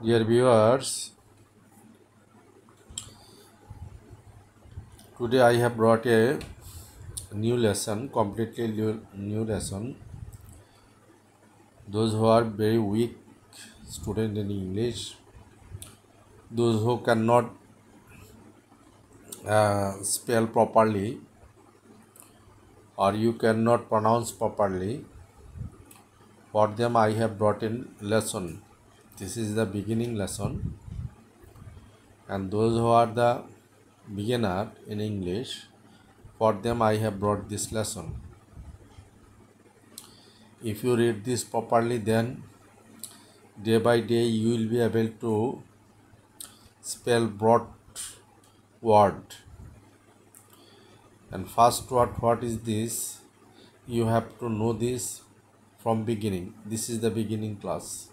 Dear viewers, today I have brought a new lesson, completely new lesson. Those who are very weak student in English, those who cannot spell properly or you cannot pronounce properly, for them I have brought in lesson. This is the beginning lesson, and those who are the beginner in English, for them I have brought this lesson. If you read this properly, then day by day you will be able to spell broad word. And first word, what is this? You have to know this from beginning. This is the beginning class.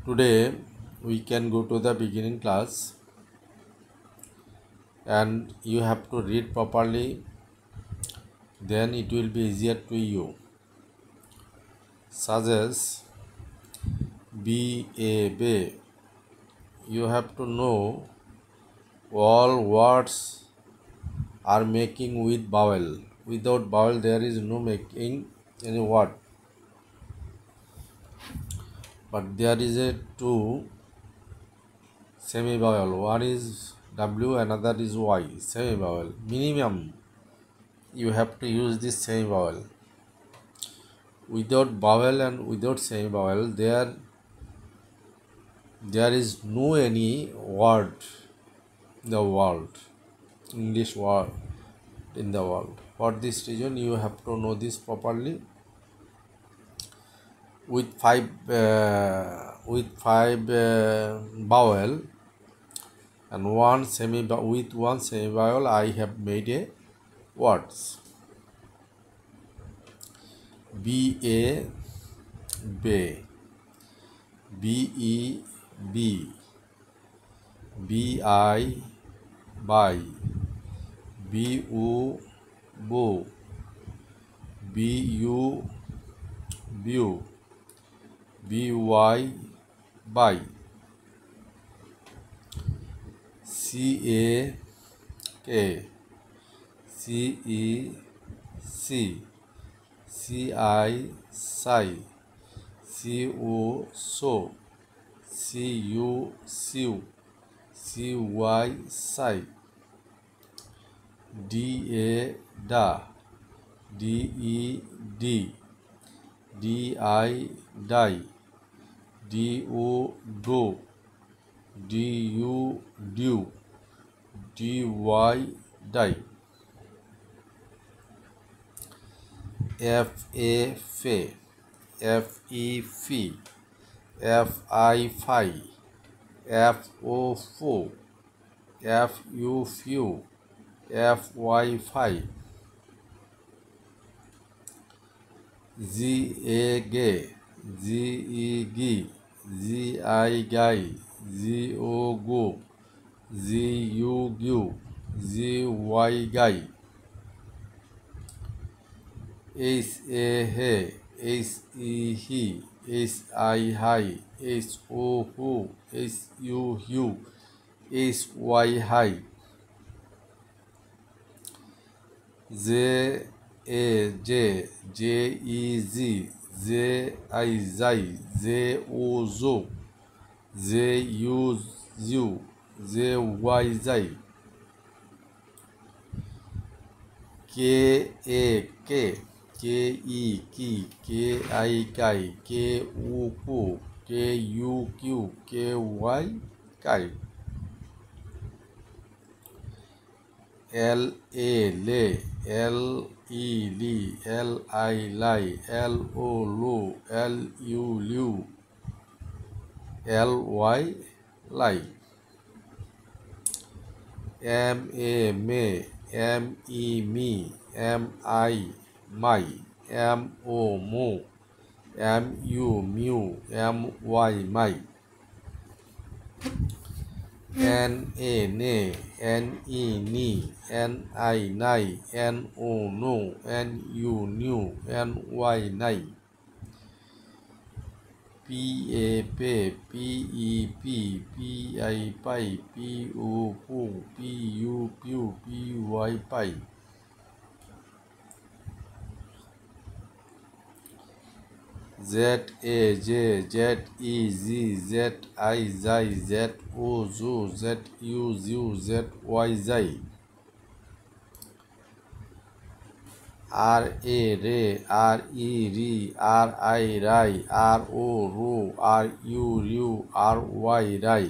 Today we can go to the beginning class, and you have to read properly, then it will be easier to you. Such as B A B. You have to know all words are making with vowel. Without vowel there is no making any word. But there is a two semi vowel. One is W, another is Y. Semi vowel. Minimum you have to use this semi vowel. Without vowel and without semi vowel there is no any word in the world. English word in the world. For this reason you have to know this properly. With five vowel and one semi vowel I have made a words. B A B, B E B, B I by, B U bo, B U view, B Y by, C A K, C E C, C I sigh, C O so, C U sew, C Y sigh, D A da, D E D, D I die, D O do, D U do, D Y die, F A fe, F E fee, F I fi, F O fo, F U few, F Y fi, Z A gay, Z E gi, Z I guy, Z O go, Z U gu, Z Y guy, H A he, H E he, H I hi, H O who, H U hu, H Y hi, J A J, J E Z, J I zai, J O zo, J U zu, J Y zai, K A K, K E ki, K I kai, K U ku, K U q, K Y kai, L A le, L E li, L I lie, L O lo, L U liu, L Y lie, M A me, M E me, M I my, M O mo, M U mu, M Y my, N A ne, N E ni, N I nai, N O no, N U new, N Y nai, P A পে, P E পি, P I পাই, P উ পু, P U পিউ, P Y পাই। Z A জে, Z E জি, Z I যাই, জেড ও জু, জেড ইউ জিউ, জেড ওয়াই যাই। আর এ রে, আর ই রি, আর আই রাই, আর ও রু, আর ইউ রিউ, আর ওয়াই রাই।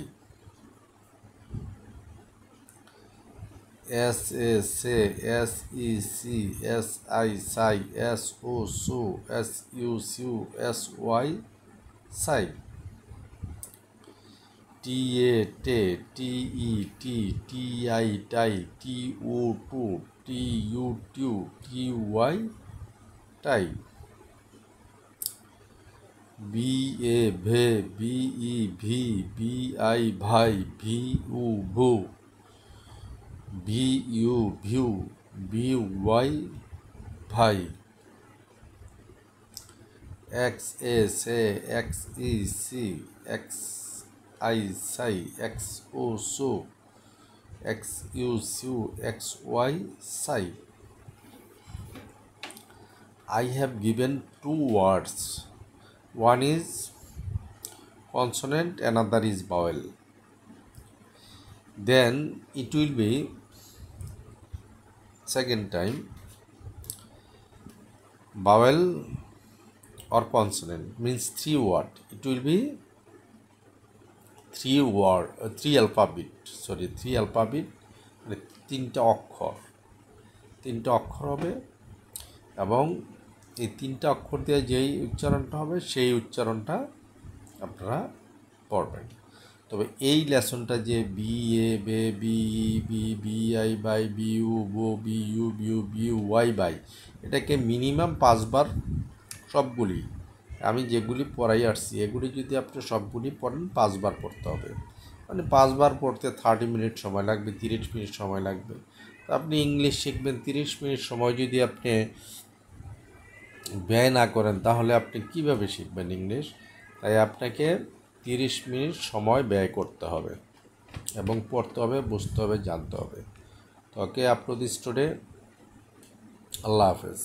এস এ সে, এস ই সি, এস আই সাই, এস ও সু, এস ইউ সিউ, এস ওয়াই সাই। টি এ টে, টি ই টি, টি আই টাই, টি উ টু, টি ইউ টিউ, টি ওয়াই টাই। বি এ ভে, বি ই ভি, বি আই ভাই, ভি উ ভু, ভি ইউ ভিউ, বি ওয়াই ভাই। এক্স এ সে, X E C, x I psi, X O সু, এক্স ইউ সিউ, X Y psi. I have given two words. One is consonant, another is vowel. Then it will be second time vowel or consonant means three word. It will be three alphabet. Three alphabet. মানে তিনটা অক্ষর হবে এবং এই তিনটা অক্ষর দিয়ে যেই উচ্চারণটা হবে সেই উচ্চারণটা আপনারা পড়বেন। তবে এই লেসনটা যে বি এ বে, বি ই বি, বি আই বাই, বি ইউ বো, বি ইউ বিউ, বি ওয়াই বাই, এটাকে মিনিমাম 5 বার সবগুলি আমি যেগুলি পড়াই আসছি এগুলি যদি আপনি সবগুলি পড়েন 5 বার পড়তে হবে। মানে 5 বার পড়তে 30 মিনিট সময় লাগবে, 30 মিনিট সময় লাগবে। তো আপনি ইংলিশ শিখবেন, 30 মিনিট সময় যদি আপনি ব্যয় না করেন তাহলে আপনি কিভাবে শিখবেন ইংলিশ? তাই আপনাকে 30 মিনিট সময় ব্যয় করতে হবে এবং পড়তে হবে, বুঝতে হবে, জানতে হবে। তো ওকে, আপনাদের স্টুডেন্ট, আল্লাহ হাফেজ।